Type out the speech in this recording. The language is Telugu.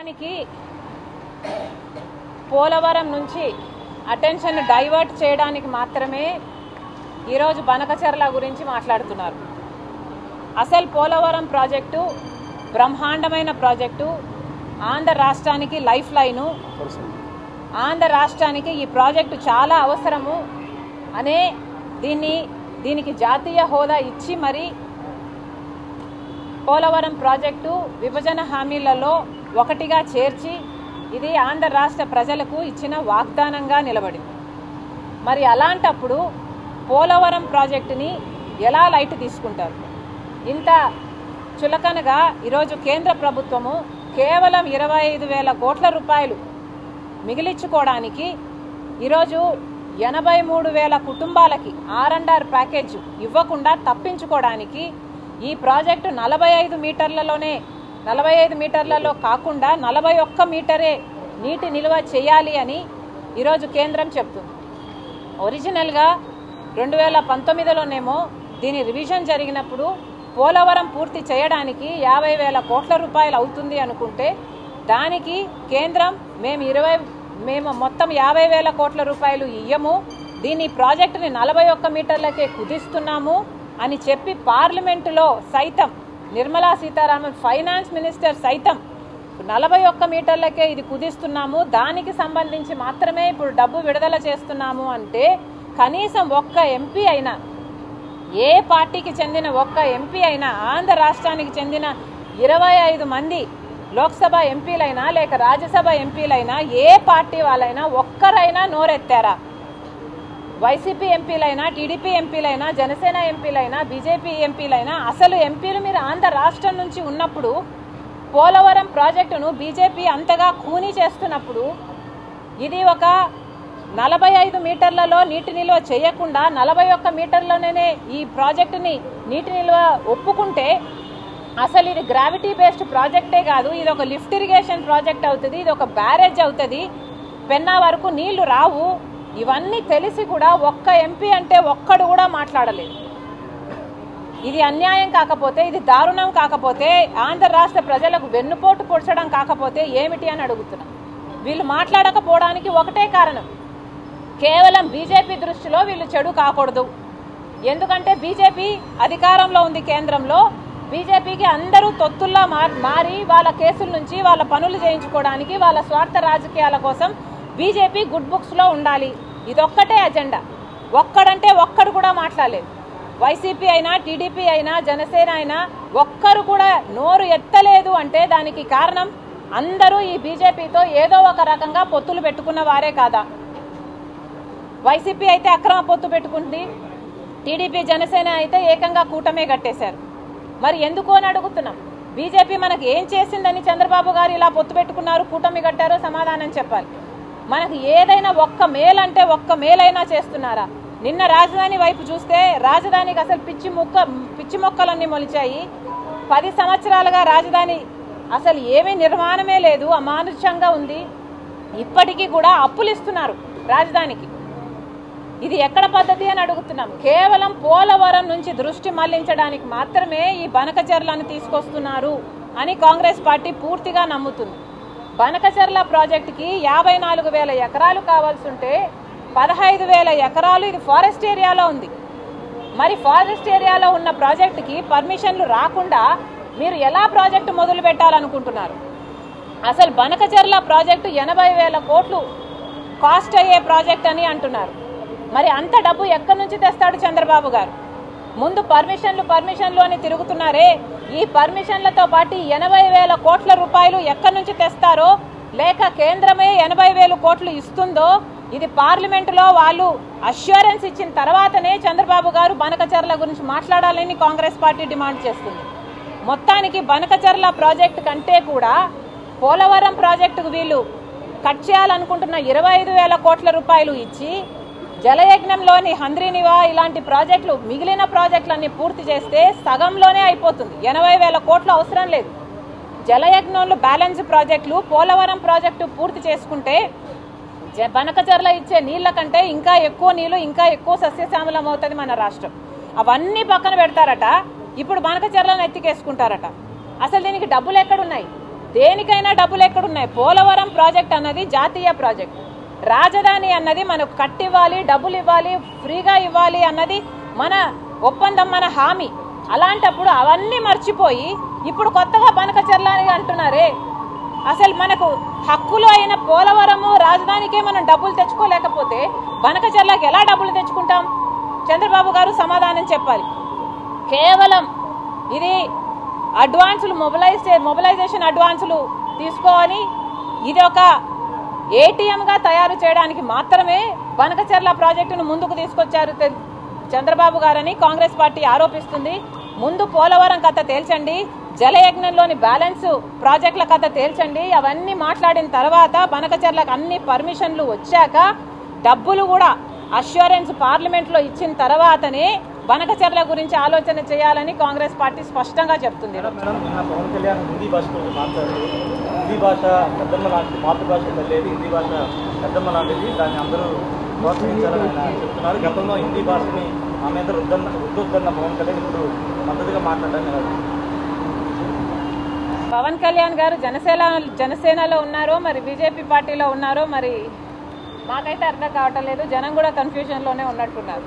మొత్తానికి పోలవరం నుంచి అటెన్షన్ డైవర్ట్ చేయడానికి మాత్రమే ఈరోజు బనకచెర్ల గురించి మాట్లాడుతున్నారు. అసలు పోలవరం ప్రాజెక్టు బ్రహ్మాండమైన ప్రాజెక్టు, ఆంధ్ర రాష్ట్రానికి లైఫ్ లైను, ఆంధ్ర రాష్ట్రానికి ఈ ప్రాజెక్టు చాలా అవసరము అనే దీనికి జాతీయ హోదా ఇచ్చి మరి పోలవరం ప్రాజెక్టు విభజన హామీలలో ఒకటిగా చేర్చి ఇది ఆంధ్ర రాష్ట్ర ప్రజలకు ఇచ్చిన వాగ్దానంగా నిలబడింది. మరి అలాంటప్పుడు పోలవరం ప్రాజెక్టుని ఎలా లైట్ తీసుకుంటారు? ఇంత చులకనగా ఈరోజు కేంద్ర ప్రభుత్వము కేవలం 25,000 కోట్ల రూపాయలు మిగిలించుకోవడానికి ఈరోజు 83,000 కుటుంబాలకి R&R ప్యాకేజ్ ఇవ్వకుండా తప్పించుకోవడానికి ఈ ప్రాజెక్టు 45 మీటర్లలో కాకుండా 41 మీటరే నీటి నిల్వ చేయాలి అని ఈరోజు కేంద్రం చెప్తుంది. ఒరిజినల్గా 2019లోనేమో దీని రివిజన్ జరిగినప్పుడు పోలవరం పూర్తి చేయడానికి 50,000 కోట్ల రూపాయలు అవుతుంది అనుకుంటే దానికి కేంద్రం మేము మొత్తం 50,000 కోట్ల రూపాయలు ఇయ్యము, దీని ప్రాజెక్టుని 41 మీటర్లకే కుదిస్తున్నాము అని చెప్పి పార్లమెంటులో సైతం నిర్మలా సీతారామన్ ఫైనాన్స్ మినిస్టర్ సైతం 41 మీటర్లకే ఇది కుదిస్తున్నాము, దానికి సంబంధించి మాత్రమే ఇప్పుడు డబ్బు విడుదల చేస్తున్నాము అంటే కనీసం ఒక్క ఎంపీ అయినా, ఏ పార్టీకి చెందిన ఒక్క ఎంపీ అయినా, ఆంధ్ర రాష్ట్రానికి చెందిన 25 మంది లోక్సభ ఎంపీలైనా లేక రాజ్యసభ ఎంపీలైనా ఏ పార్టీ వాళ్ళైనా ఒక్కరైనా నోరెత్తారా? వైసీపీ ఎంపీలైనా, టీడీపీ ఎంపీలైనా, జనసేన ఎంపీలైనా, బీజేపీ ఎంపీలైనా, అసలు ఎంపీలు మీరు ఆంధ్ర రాష్ట్రం నుంచి ఉన్నప్పుడు పోలవరం ప్రాజెక్టును బీజేపీ అంతగా ఖూనీ చేస్తున్నప్పుడు ఇది ఒక 45 మీటర్లలో నీటి నిల్వ చేయకుండా 41 మీటర్లలోనే ఈ ప్రాజెక్టుని నీటి నిల్వ ఒప్పుకుంటే అసలు ఇది గ్రావిటీ బేస్డ్ ప్రాజెక్టే కాదు, ఇది ఒక లిఫ్ట్ ఇరిగేషన్ ప్రాజెక్ట్ అవుతుంది, ఇది ఒక బ్యారేజ్ అవుతుంది, పెన్నా వరకు నీళ్లు రావు. ఇవన్నీ తెలిసి కూడా ఒక్క ఎంపీ అంటే ఒక్కడు కూడా మాట్లాడలేదు. ఇది అన్యాయం కాకపోతే, ఇది దారుణం కాకపోతే, ఆంధ్ర రాష్ట్ర ప్రజలకు వెన్నుపోటు పొడచడం కాకపోతే ఏమిటి అని అడుగుతున్నాం. వీళ్ళు మాట్లాడకపోవడానికి ఒకటే కారణం, కేవలం బీజేపీ దృష్టిలో వీళ్ళు చెడు కాకూడదు. ఎందుకంటే బీజేపీ అధికారంలో ఉంది కేంద్రంలో, బీజేపీకి అందరూ తొత్తుల్లా మారి వాళ్ళ కేసుల నుంచి వాళ్ళ పనులు చేయించుకోవడానికి వాళ్ళ స్వార్థ రాజకీయాల కోసం బీజేపీ గుడ్ బుక్స్లో ఉండాలి. ఇదొక్కటే అజెండా. ఒక్కడంటే ఒక్కడు కూడా మాట్లాడలేదు. వైసీపీ అయినా, టీడీపీ అయినా, జనసేన అయినా ఒక్కరు కూడా నోరు ఎత్తలేదు అంటే దానికి కారణం అందరూ ఈ బీజేపీతో ఏదో ఒక రకంగా పొత్తులు పెట్టుకున్న వారే కాదా? వైసీపీ అయితే అక్రమ పొత్తు పెట్టుకుంది, టీడీపీ జనసేన అయితే ఏకంగా కూటమే కట్టేశారు. మరి ఎందుకు అని అడుగుతున్నాం. బీజేపీ మనకు ఏం చేసిందని చంద్రబాబు గారు ఇలా పొత్తు పెట్టుకున్నారు, కూటమి కట్టారో సమాధానం చెప్పాలి. మనకు ఏదైనా ఒక్క మేలంటే ఒక్క మేలైనా చేస్తున్నారా? నిన్న రాజధాని వైపు చూస్తే రాజధానికి అసలు పిచ్చి మొక్కలన్నీ మొలిచాయి. 10 సంవత్సరాలుగా రాజధాని అసలు ఏమీ నిర్మాణమే లేదు, అమానుషంగా ఉంది. ఇప్పటికీ కూడా అప్పులు ఇస్తున్నారు రాజధానికి. ఇది ఎక్కడ పద్ధతి అని అడుగుతున్నాం. కేవలం పోలవరం నుంచి దృష్టి మళ్లించడానికి మాత్రమే ఈ బనకచెర్లను తీసుకొస్తున్నారు అని కాంగ్రెస్ పార్టీ పూర్తిగా నమ్ముతుంది. బనకచెర్ల ప్రాజెక్టుకి 54,000 ఎకరాలు కావాల్సి ఉంటే 15,000 ఎకరాలు ఇది ఫారెస్ట్ ఏరియాలో ఉంది. మరి ఫారెస్ట్ ఏరియాలో ఉన్న ప్రాజెక్టుకి పర్మిషన్లు రాకుండా మీరు ఎలా ప్రాజెక్టు మొదలు పెట్టాలనుకుంటున్నారు? అసలు బనకచెర్ల ప్రాజెక్టు 80,000 కోట్లు కాస్ట్ అయ్యే ప్రాజెక్ట్ అని అంటున్నారు. మరి అంత డబ్బు ఎక్కడి నుంచి తెస్తాడు చంద్రబాబు గారు? ముందు పర్మిషన్లు అని తిరుగుతున్నారే, ఈ పర్మిషన్లతో పాటు 80,000 కోట్ల రూపాయలు ఎక్కడి నుంచి తెస్తారో, లేక కేంద్రమే 80,000 కోట్లు ఇస్తుందో, ఇది పార్లమెంటులో వాళ్ళు అష్యూరెన్స్ ఇచ్చిన తర్వాతనే చంద్రబాబు గారు బనకచెర్ల గురించి మాట్లాడాలని కాంగ్రెస్ పార్టీ డిమాండ్ చేస్తుంది. మొత్తానికి బనకచెర్ల ప్రాజెక్టు కంటే కూడా పోలవరం ప్రాజెక్టుకు వీళ్ళు కట్ చేయాలనుకుంటున్న 25,000 కోట్ల రూపాయలు ఇచ్చి జలయజ్ఞంలోని హంద్రీనివా ఇలాంటి ప్రాజెక్టులు, మిగిలిన ప్రాజెక్టులన్నీ పూర్తి చేస్తే సగంలోనే అయిపోతుంది. 80,000 కోట్లు అవసరం లేదు. జలయజ్ఞంలో బ్యాలెన్స్ ప్రాజెక్టులు, పోలవరం ప్రాజెక్టు పూర్తి చేసుకుంటే బనకచెర్ల ఇచ్చే నీళ్ల కంటే ఇంకా ఎక్కువ నీళ్లు, ఇంకా ఎక్కువ సస్యశ్యామలం అవుతుంది మన రాష్ట్రం. అవన్నీ పక్కన పెడతారట, ఇప్పుడు బనకచెర్లను ఎత్తికేసుకుంటారట. అసలు దీనికి డబ్బులు ఎక్కడున్నాయి? దేనికైనా డబ్బులు ఎక్కడున్నాయి? పోలవరం ప్రాజెక్ట్ అన్నది జాతీయ ప్రాజెక్ట్, రాజధాని అన్నది మనకు కట్టివ్వాలి, డబ్బులు ఇవ్వాలి, ఫ్రీగా ఇవ్వాలి అన్నది మన ఒప్పందం, మన హామీ. అలాంటప్పుడు అవన్నీ మర్చిపోయి ఇప్పుడు కొత్తగా బనకచెర్ల అని అంటున్నారే. అసలు మనకు హక్కులు అయిన పోలవరము రాజధానికే మనం డబ్బులు తెచ్చుకోలేకపోతే బనకచెర్లకి ఎలా డబ్బులు తెచ్చుకుంటాం? చంద్రబాబు గారు సమాధానం చెప్పాలి. కేవలం ఇది అడ్వాన్సులు మొబిలైజేషన్ అడ్వాన్సులు తీసుకొని ఇది ఒక ఏటీఎంగా తయారు చేయడానికి మాత్రమే బనకచెర్ల ప్రాజెక్టును ముందుకు తీసుకొచ్చారు చంద్రబాబు గారని కాంగ్రెస్ పార్టీ ఆరోపిస్తుంది. ముందు పోలవరం కథ తేల్చండి, జలయజ్ఞంలోని బ్యాలెన్స్ ప్రాజెక్టుల కథ తేల్చండి. అవన్నీ మాట్లాడిన తర్వాత బనకచెర్లకు అన్ని పర్మిషన్లు వచ్చాక డబ్బులు కూడా అష్యూరెన్స్ పార్లమెంట్లో ఇచ్చిన తర్వాతనే బనకచెర్ల గురించి ఆలోచన చేయాలని కాంగ్రెస్ పార్టీ స్పష్టంగా చెప్తుంది. పవన్ కళ్యాణ్ హిందీ భాష గురించి మాట్లాడారు. హిందీ భాష పెద్దమ్మ లాంటిది, మాతృభాష లేదు, హిందీ భాష పెద్దమ్మ లాంటిది, దాన్ని అందరూ ప్రోత్సహించాలని ఆయన చెప్తున్నారు. గతంలో హిందీ భాషని మా మీద రుద్దొద్దన్న పవన్ కళ్యాణ్ ఇప్పుడు మద్దతుగా మాట్లాడడానికి పవన్ కళ్యాణ్ గారు జనసేనలో ఉన్నారో మరి బీజేపీ పార్టీలో ఉన్నారో మరి మాకైతే అర్థం కావటం లేదు. జనం కూడా కన్ఫ్యూజన్లోనే ఉన్నట్టున్నారు.